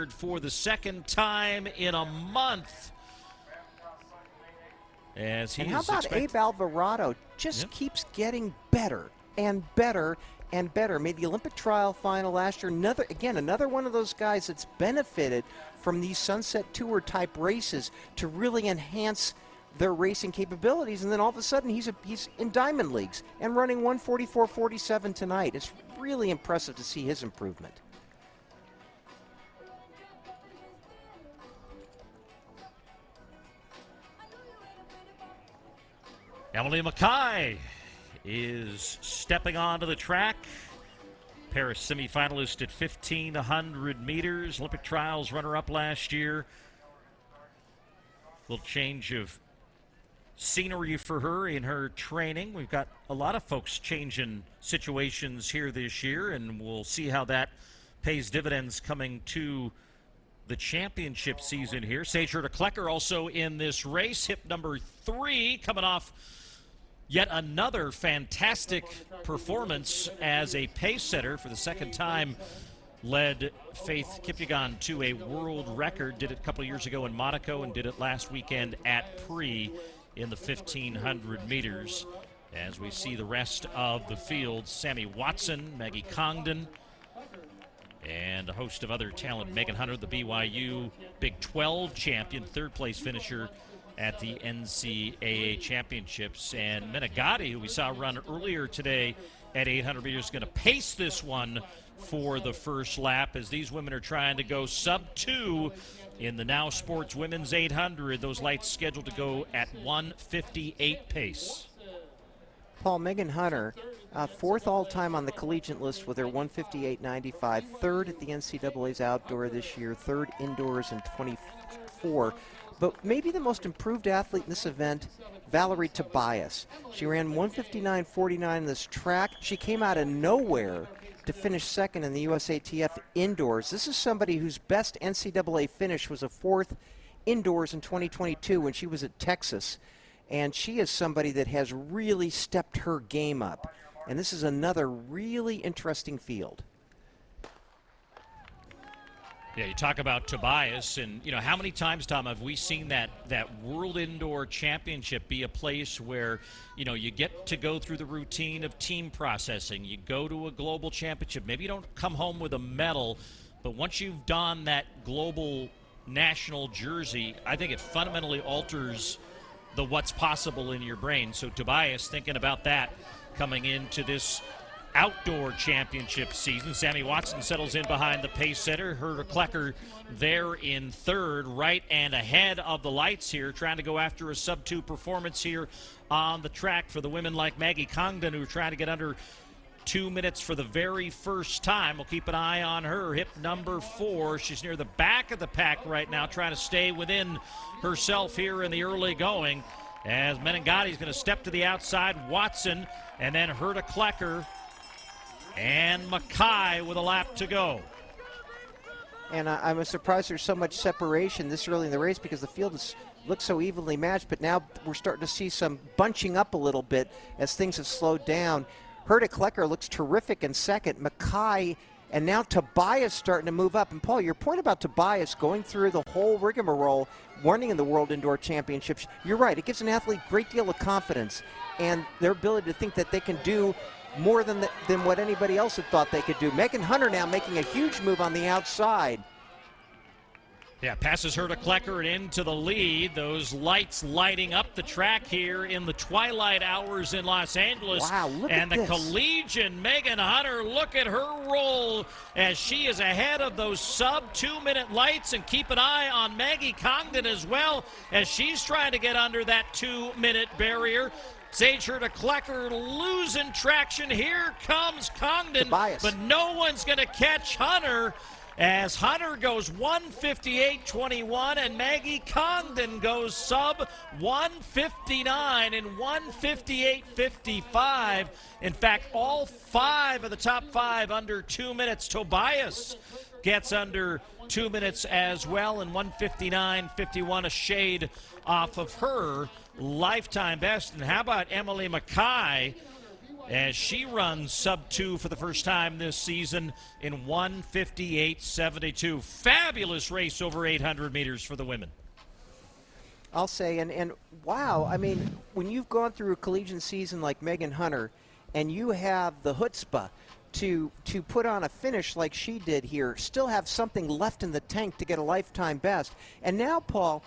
800 for the second time in a month. As he and how about Abe Alvarado? Just keeps getting better and better and better. Made the Olympic trial final last year. Another one of those guys that's benefited from these Sunset Tour type races to really enhance their racing capabilities, and then all of a sudden he's in Diamond Leagues and running 1:44.47 tonight. It's really impressive to see his improvement. Emily MaCKay is stepping onto the track. Paris semifinalist at 1,500 meters. Olympic trials runner-up last year. Little change of scenery for her in her training. We've got a lot of folks changing situations here this year, and we'll see how that pays dividends coming to the championship season here. HURTA-KLECKER also in this race, hip number 3, coming off yet another fantastic performance as a pace setter. For the second time, led Faith Kipyegon to a world record. Did it a couple of years ago in Monaco and did it last weekend at Pre in the 1,500 meters. As we see the rest of the field, Sammy Watson, Maggi CONGDON, and a host of other talent. Meghan HUNTER, the BYU Big 12 champion, third-place finisher at the NCAA Championships. And Menegatti, who we saw run earlier today at 800 meters, is going to pace this one for the first lap as these women are trying to go sub-2 in the Now Sports Women's 800. Those lights scheduled to go at 1:58 pace. Paul, Meghan HUNTER, fourth all-time on the collegiate list with her 1:58.95, third at the NCAA's outdoor this year, third indoors in 24. But maybe the most improved athlete in this event, Valery Tobias. She ran 1:59.49 in this track. She came out of nowhere to finish second in the USATF indoors. This is somebody whose best NCAA finish was a fourth indoors in 2022 when she was at Texas. And she is somebody that has really stepped her game up. And this is another really interesting field. Yeah, you talk about Tobias, and how many times, Tom, have we seen that World Indoor Championship be a place where you get to go through the routine of team processing. You go to a global championship. Maybe you don't come home with a medal, but once you've donned that global national jersey, I think it fundamentally alters the what's possible in your brain. So Tobias thinking about that coming into this outdoor championship season. Sammy Watson settles in behind the pace setter. HURTA-KLECKER there in third, right and ahead of the lights here, trying to go after a sub-2 performance here on the track for the women like Maggi CONGDON, who are trying to get under 2 minutes for the very first time. We'll keep an eye on her. Hip number 4. She's near the back of the pack right now, trying to stay within herself here in the early going. As Menegatti is going to step to the outside, Watson, and then HURTA-KLECKER and MaCKay with a lap to go. And I'm surprised there's so much separation this early in the race because the field looks so evenly matched, but now we're starting to see some bunching up a little bit as things have slowed down. HURTA-KLECKER looks terrific in second. MaCKay and now Tobias starting to move up. And Paul, your point about Tobias going through the whole rigmarole, running in the World Indoor Championships, you're right. It gives an athlete a great deal of confidence and their ability to think that they can do more than what anybody else had thought they could do. Meghan HUNTER now making a huge move on the outside. Yeah, passes HURTA-KLECKER and into the lead. Those lights lighting up the track here in the twilight hours in Los Angeles. Wow, look and at the this. collegian Meghan HUNTER, look at her roll as she is ahead of those sub-2-minute lights. And keep an eye on Maggi CONGDON as well as she's trying to get under that 2-minute barrier. HURTA-KLECKER losing traction. Here comes CONGDON, Tobias. But no one's going to catch HUNTER as HUNTER goes 1:58.21 and Maggi CONGDON goes sub 1:59 and 1:58.55. In fact, all 5 of the top 5 under 2 minutes. Tobias gets under 2 minutes as well, and 1:59.51, a shade off of her lifetime best. And how about Emily MaCKay? as she runs sub-2 for the first time this season in 1:58.72. Fabulous race over 800 meters for the women. I'll say, and wow, I mean, when you've gone through a collegiate season like Meghan Hunter and you have the chutzpah to put on a finish like she did here, still have something left in the tank to get a lifetime best. And now, Paul,